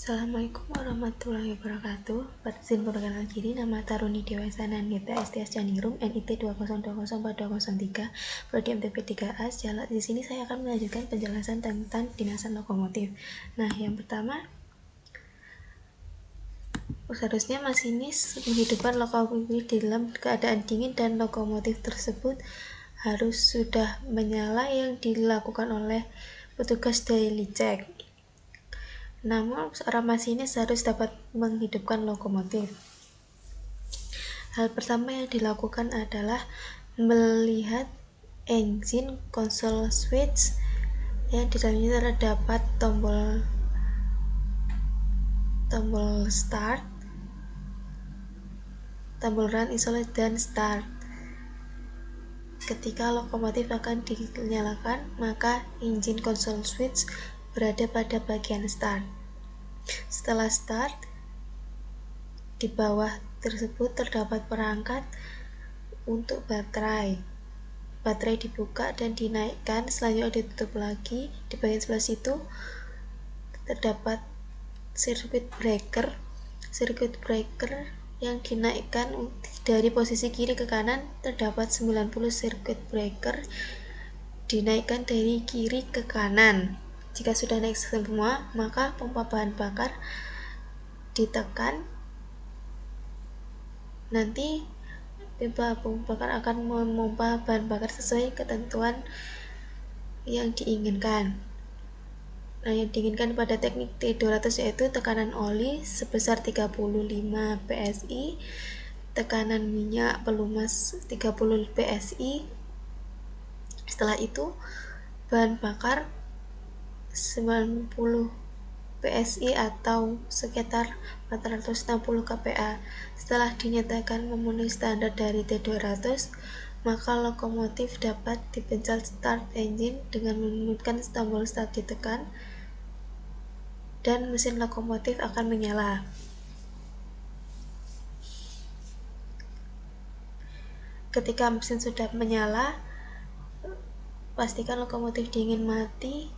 Assalamualaikum warahmatullahi wabarakatuh. Izin perkenalkan diri, nama Taruni Dewasana Nita STS Caningrum NIT 202042003 Prodi MTP 3A. Di sini saya akan melanjutkan penjelasan tentang dinasan lokomotif. Nah, yang pertama, seharusnya masinis menghidupkan lokomotif dalam keadaan dingin dan lokomotif tersebut harus sudah menyala yang dilakukan oleh petugas daily check. Namun, seorang masinis harus dapat menghidupkan lokomotif. Hal pertama yang dilakukan adalah melihat engine console switch yang di dalamnya terdapat tombol start, tombol run, isolate, dan start. Ketika lokomotif akan dinyalakan, maka engine console switch berada pada bagian start. Setelah start, di bawah tersebut terdapat perangkat untuk baterai. Baterai dibuka dan dinaikkan, selanjutnya ditutup lagi. Di bagian sebelah situ terdapat circuit breaker yang dinaikkan dari posisi kiri ke kanan. Terdapat 90 circuit breaker dinaikkan dari kiri ke kanan. Jika sudah naik semua, maka pompa bahan bakar ditekan. Nanti pompa bakar akan memompa bahan bakar sesuai ketentuan yang diinginkan. Nah, yang diinginkan pada teknik T200 yaitu tekanan oli sebesar 35 PSI, tekanan minyak pelumas 30 PSI. Setelah itu, bahan bakar 90 PSI atau sekitar 460 kPa. Setelah dinyatakan memenuhi standar dari T200, maka lokomotif dapat dipencet start engine dengan menekan tombol start ditekan dan mesin lokomotif akan menyala. Ketika mesin sudah menyala, pastikan lokomotif dingin mati,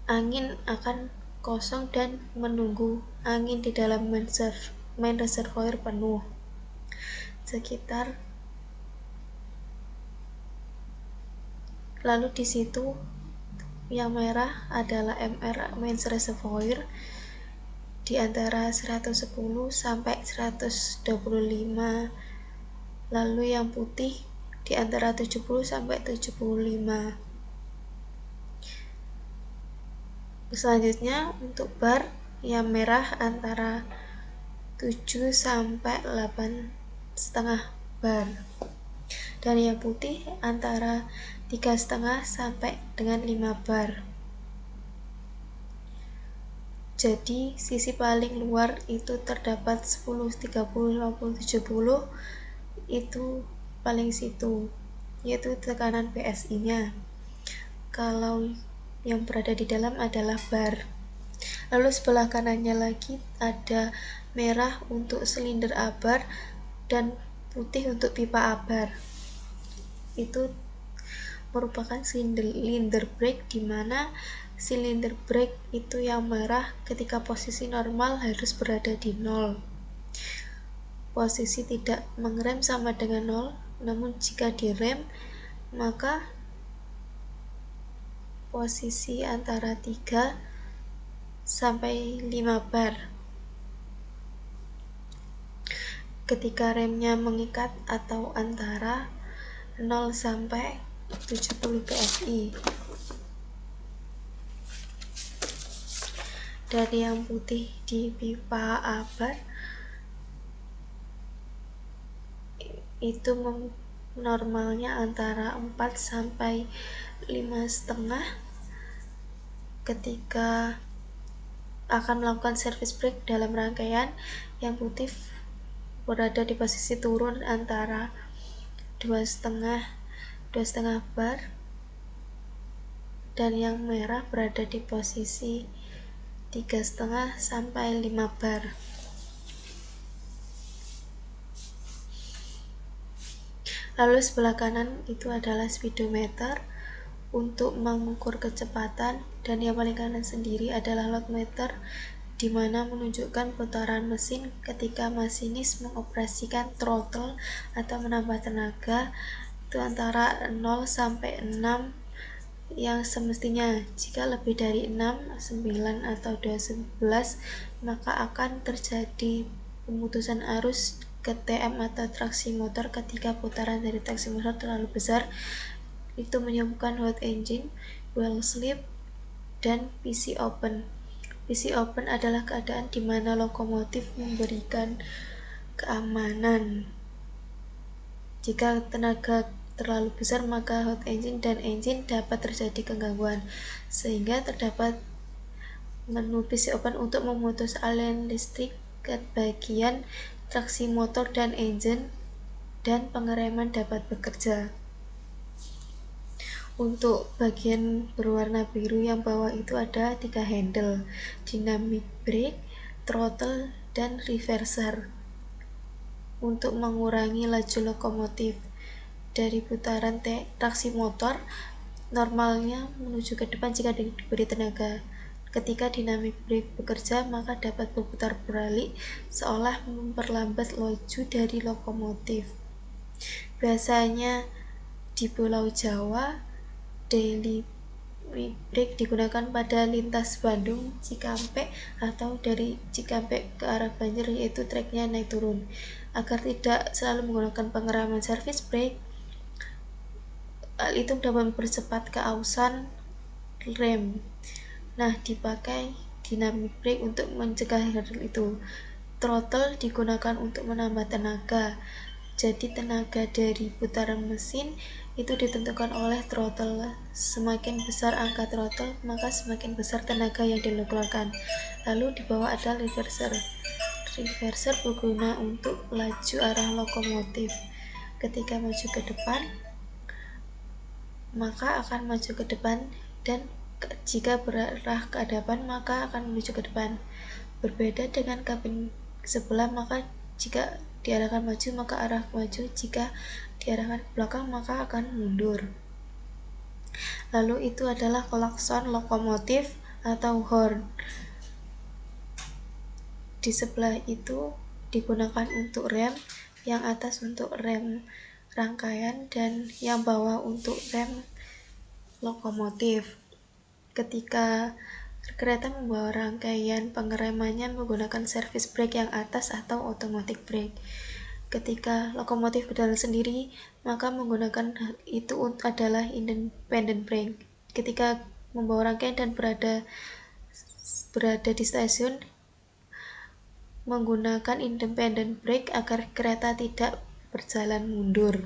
angin akan kosong dan menunggu angin di dalam main reservoir penuh sekitar. Lalu di situ yang merah adalah MR main reservoir di antara 110 sampai 125, lalu yang putih di antara 70 sampai 75. Selanjutnya untuk bar, yang merah antara 7 sampai 8,5 bar dan yang putih antara 3,5 sampai dengan 5 bar. Jadi sisi paling luar itu terdapat 10, 30, 50, 70, itu paling situ, yaitu tekanan PSI nya. Kalau yang berada di dalam adalah bar. Lalu sebelah kanannya lagi ada merah untuk silinder abar dan putih untuk pipa abar. Itu merupakan silinder brake, di mana silinder brake itu yang merah ketika posisi normal harus berada di 0. Posisi tidak mengerem sama dengan 0, namun jika direm maka posisi antara 3 sampai 5 bar. Ketika remnya mengikat atau antara 0 sampai 70 PSI. Dan yang putih di pipa abar itu normalnya antara 4 sampai 5,5. Ketika akan melakukan service brake dalam rangkaian, yang putih berada di posisi turun antara 2,5 bar dan yang merah berada di posisi 3,5 sampai 5 bar. Lalu sebelah kanan itu adalah speedometer untuk mengukur kecepatan, dan yang paling kanan sendiri adalah load meter di mana menunjukkan putaran mesin ketika masinis mengoperasikan throttle atau menambah tenaga itu antara 0 sampai 6 yang semestinya. Jika lebih dari 6, 9 atau 11 maka akan terjadi pemutusan arus ke TM atau traksi motor ketika putaran dari traksi motor terlalu besar. Itu menyebabkan hot engine, wheel slip, dan PC open. PC open adalah keadaan di mana lokomotif memberikan keamanan. Jika tenaga terlalu besar maka hot engine dan engine dapat terjadi kegangguan, sehingga terdapat menu PC open untuk memutus aliran listrik ke bagian traksi motor dan engine, dan pengereman dapat bekerja. Untuk bagian berwarna biru yang bawah itu ada 3 handle, dynamic brake, throttle, dan reverser untuk mengurangi laju lokomotif dari putaran traksi motor normalnya menuju ke depan jika diberi tenaga. Ketika dynamic brake bekerja maka dapat berputar balik seolah memperlambat laju dari lokomotif. Biasanya di Pulau Jawa, dynamic brake digunakan pada lintas Bandung Cikampek atau dari Cikampek ke arah Banjar, yaitu treknya naik turun. Agar tidak selalu menggunakan pengereman service brake, hal itu dapat mempercepat keausan rem. Nah, dipakai dynamic brake untuk mencegah hal itu. Throttle digunakan untuk menambah tenaga. Jadi tenaga dari putaran mesin itu ditentukan oleh throttle. Semakin besar angka throttle, maka semakin besar tenaga yang dikeluarkan. Lalu di bawah ada reverser. Reverser berguna untuk laju arah lokomotif. Ketika maju ke depan, maka akan maju ke depan, dan jika berarah ke hadapan maka akan menuju ke depan. Berbeda dengan kabin sebelah, maka jika diarahkan maju maka arah maju, jika diarahkan ke belakang maka akan mundur. Lalu itu adalah klakson lokomotif atau horn. Di sebelah itu digunakan untuk rem, yang atas untuk rem rangkaian, dan yang bawah untuk rem lokomotif. Ketika kereta membawa rangkaian, pengeremannya menggunakan service brake yang atas atau automatic brake. Ketika lokomotif berjalan sendiri, maka menggunakan itu adalah independent brake. Ketika membawa rangkaian dan berada di stasiun, menggunakan independent brake agar kereta tidak berjalan mundur.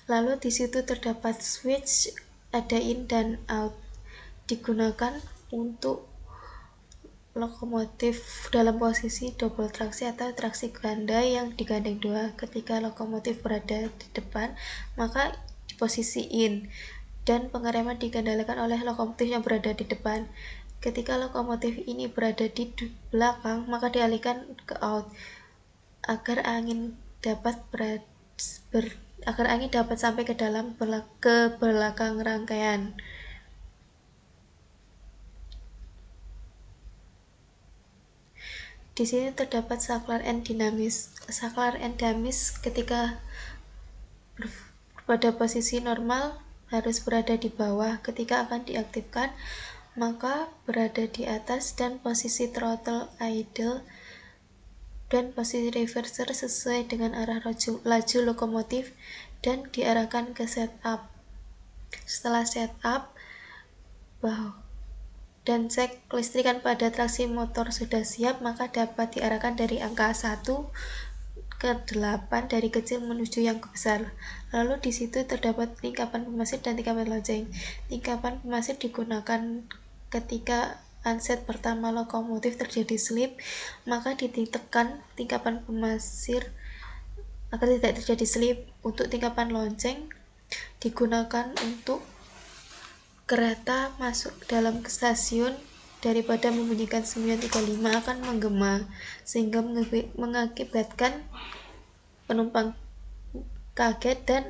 Lalu di situ terdapat switch, ada in dan out, digunakan untuk lokomotif dalam posisi double traksi atau traksi ganda yang digandeng dua. Ketika lokomotif berada di depan, maka di posisi in, dan pengereman dikendalikan oleh lokomotif yang berada di depan. Ketika lokomotif ini berada di belakang, maka dialihkan ke out agar angin dapat sampai ke belakang rangkaian. Di sini terdapat saklar and dinamis. Saklar and dinamis ketika pada posisi normal harus berada di bawah, ketika akan diaktifkan maka berada di atas, dan posisi throttle idle dan posisi reverser sesuai dengan arah laju lokomotif dan diarahkan ke setup. Setelah setup dan cek kelistrikan pada traksi motor sudah siap, maka dapat diarahkan dari angka 1 ke 8 dari kecil menuju yang besar. Lalu di situ terdapat tingkapan pemasir dan tingkapan lonceng. Tingkapan pemasir digunakan ketika unset pertama lokomotif terjadi slip, maka ditekan tingkapan pemasir agar tidak terjadi slip. Untuk tingkapan lonceng digunakan untuk kereta masuk dalam stasiun, daripada membunyikan 935 akan menggema sehingga mengakibatkan penumpang kaget, dan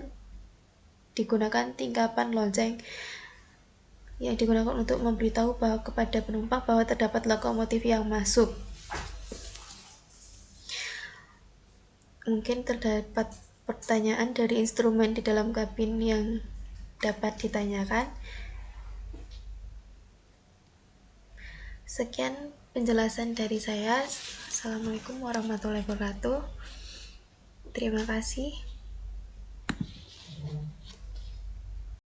digunakan tingkapan lonceng. yang digunakan untuk memberitahu bahwa kepada penumpang bahwa terdapat lokomotif yang masuk. Mungkin terdapat pertanyaan dari instrumen di dalam kabin yang dapat ditanyakan. Sekian penjelasan dari saya. Assalamualaikum warahmatullahi wabarakatuh. Terima kasih.